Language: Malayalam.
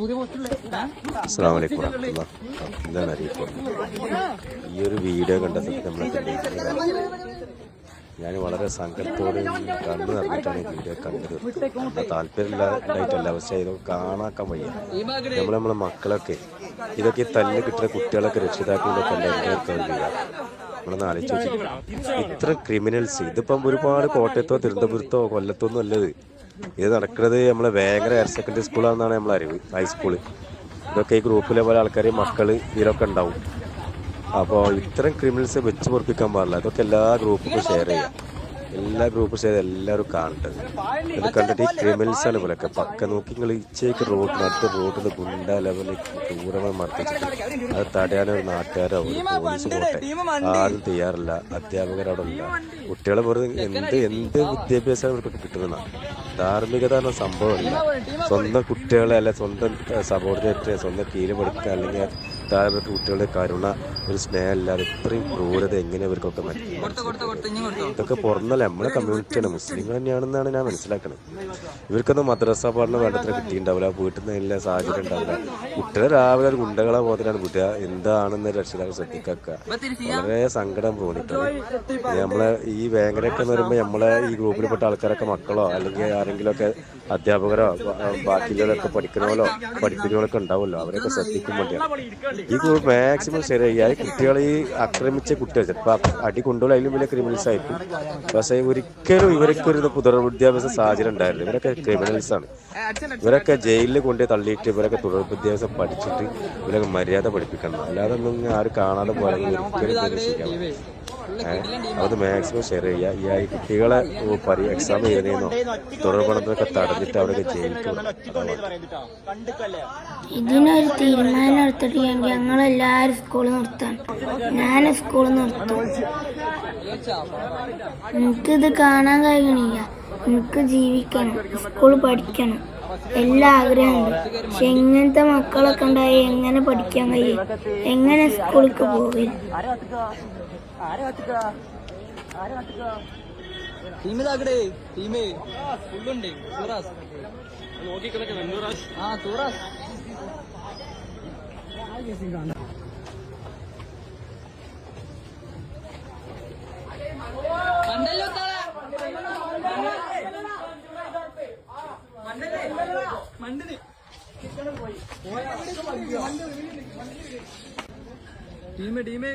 അസ്സലാമു അലൈക്കും വറഹ്മത്തുള്ളാഹി. എന്താണ് അറിയിക്കുന്നത്? ഈ ഒരു വീഡിയോ കണ്ട ഞാൻ വളരെ സങ്കടത്തോടെ കണ്ണു നിറഞ്ഞിട്ടാണ് ഈ വീഡിയോ കണ്ടത്. താല്പര്യമില്ലാണ്ടായിട്ടല്ല, പക്ഷേ ഇതൊക്കെ കാണാക്കാൻ വയ്യ. നമ്മളെ മക്കളൊക്കെ ഇതൊക്കെ തല്ല് കിട്ടുന്ന കുട്ടികളൊക്കെ രക്ഷിതാക്കളൊക്കെ എല്ലാവർക്കും നമ്മളൊന്ന് ആലോചിച്ച് ഇത്ര ക്രിമിനൽസ് ഇതിപ്പം ഒരുപാട് കോട്ടയത്തോ തിരുവനന്തപുരത്തോ കൊല്ലത്തൊന്നും അല്ലത്. ഇത് നടക്കുന്നത് നമ്മളെ വേങ്ങര ഹയർ സെക്കൻഡറി സ്കൂളാണെന്നാണ് നമ്മളെ അറിവ്, ഹൈസ്കൂള്. ഇതൊക്കെ ഈ ഗ്രൂപ്പിലെ പോലെ ആൾക്കാർ മക്കൾ ഇതിലൊക്കെ ഉണ്ടാവും. അപ്പോൾ ഇത്തരം ക്രിമിനൽസ് വെച്ച് പൊറപ്പിക്കാൻ പാടില്ല. ഇതൊക്കെ എല്ലാ ഗ്രൂപ്പും ഷെയർ ചെയ്യാം, എല്ലാ ഗ്രൂപ്പും ഷെയർ എല്ലാവരും കാണേണ്ടത്. ഇത് കണ്ടിട്ട് ഈ ക്രിമിനൽസാണ് ഇവരൊക്കെ പക്ക നോക്കി. നിങ്ങൾ ഇച്ചേക്ക് അടുത്ത റോഡിൽ ഗുണ്ട ലെവലിൽ ക്രൂരമായി മർദ്ദിച്ചിട്ട് അത് തടയാനൊരു നാട്ടുകാരോ ഒരു പോലീസ് പോട്ടെ ആരും തയ്യാറില്ല. അധ്യാപകരവിടെ ഇല്ല. കുട്ടികളെ വെറുതെ എന്ത് വിദ്യാഭ്യാസമാണ് ഇവർക്കൊക്കെ കിട്ടുന്നതാണ്. ധാർമ്മികത എന്ന സംഭവമില്ല. സ്വന്തം കുട്ടികളെ അല്ലെ സ്വന്തം സബോർഡിനേറ്റ് സ്വന്തം കീഴിൽ പഠിക്കുക, അല്ലെങ്കിൽ താഴെ കുട്ടികളുടെ കരുണ ഒരു സ്നേഹം ഇല്ലാതെ ഇത്രയും ക്രൂരത എങ്ങനെ ഇവർക്കൊക്കെ ഇതൊക്കെ പുറന്നല്ല നമ്മളെ കമ്മ്യൂണിറ്റിയാണ്, മുസ്ലിങ്ങൾ തന്നെയാണെന്നാണ് ഞാൻ മനസ്സിലാക്കുന്നത്. ഇവർക്കൊന്നും മദ്രസ പഠനം വേണ്ടത്ര കിട്ടിയിട്ടുണ്ടാവില്ല, വീട്ടിൽ നിന്ന് എല്ലാ സാഹചര്യം ഉണ്ടാവില്ല. കുട്ടികളെ രാവിലെ ഒരു ഗുണ്ടകളെ പോലെയാണ് വിട്ടുക. എന്താണെന്ന് രക്ഷിതാക്കൾ ശ്രദ്ധിക്കുക. വളരെ സങ്കടം തോന്നിയിട്ടുണ്ട്. നമ്മളെ ഈ വേങ്ങരയൊക്കെ എന്ന് പറയുമ്പോൾ നമ്മളെ ഈ ഗ്രൂപ്പിൽപ്പെട്ട ആൾക്കാരൊക്കെ മക്കളോ അല്ലെങ്കിൽ ആരെങ്കിലുമൊക്കെ അധ്യാപകരോ ബാക്കിയുള്ളവരൊക്കെ പഠിപ്പിക്കുന്നവരൊക്കെ ഉണ്ടാവുമല്ലോ, അവരൊക്കെ ശ്രദ്ധിക്കും വേണ്ടിയാണ് ഈ ഗ്രൂപ്പ് മാക്സിമം ശരിയായി. കുട്ടികളെ ഈ ആക്രമിച്ച കുട്ടികൾ ചിലപ്പോൾ അടി കൊണ്ടുപോയി അതിലും വലിയ ക്രിമിനൽസ് ആയിരിക്കും. പക്ഷേ ഒരിക്കലും ഇവരൊക്കെ ഒരു തുടർ വിദ്യാഭ്യാസ സാഹചര്യം ഉണ്ടായിരുന്നു. ഇവരൊക്കെ ക്രിമിനൽസ് ആണ്. ഇവരൊക്കെ ജയിലിൽ കൊണ്ടുപോയി തള്ളിയിട്ട് ഇവരൊക്കെ തുടർ വിദ്യാഭ്യാസം പഠിച്ചിട്ട് ഇവരൊക്കെ മര്യാദ പഠിപ്പിക്കണം. അല്ലാതെ ഒന്നും ആരും കാണാതെ പോലെ ഒരിക്കലും പ്രതീക്ഷിക്കണം. അത് മാക്സിമം ഷെയർ ചെയ്യുക. ഈ കുട്ടികളെ എക്സാം എഴുതുന്നതിനോ തുടർ പഠനത്തിനൊക്കെ തടഞ്ഞിട്ട് അവരൊക്കെ ജയിലിൽ. ഇതിനൊരു തീരുമാനം എടുത്തിട്ടില്ലെങ്കിൽ ഞങ്ങളെല്ലാവരും സ്കൂൾ നിർത്താൻ. ഞാൻ സ്കൂൾ നിർത്തും. എനിക്കിത് കാണാൻ കഴിയണില്ല. എനിക്ക് ജീവിക്കണം, സ്കൂൾ പഠിക്കണം, എല്ലാ ആഗ്രഹമുണ്ട്. പക്ഷെ ഇങ്ങനത്തെ മക്കളൊക്കെ ഉണ്ടായി എങ്ങനെ പഠിക്കാൻ കഴിയും? എങ്ങനെ സ്കൂളിലേക്ക് പോവില്ല? ടീമേ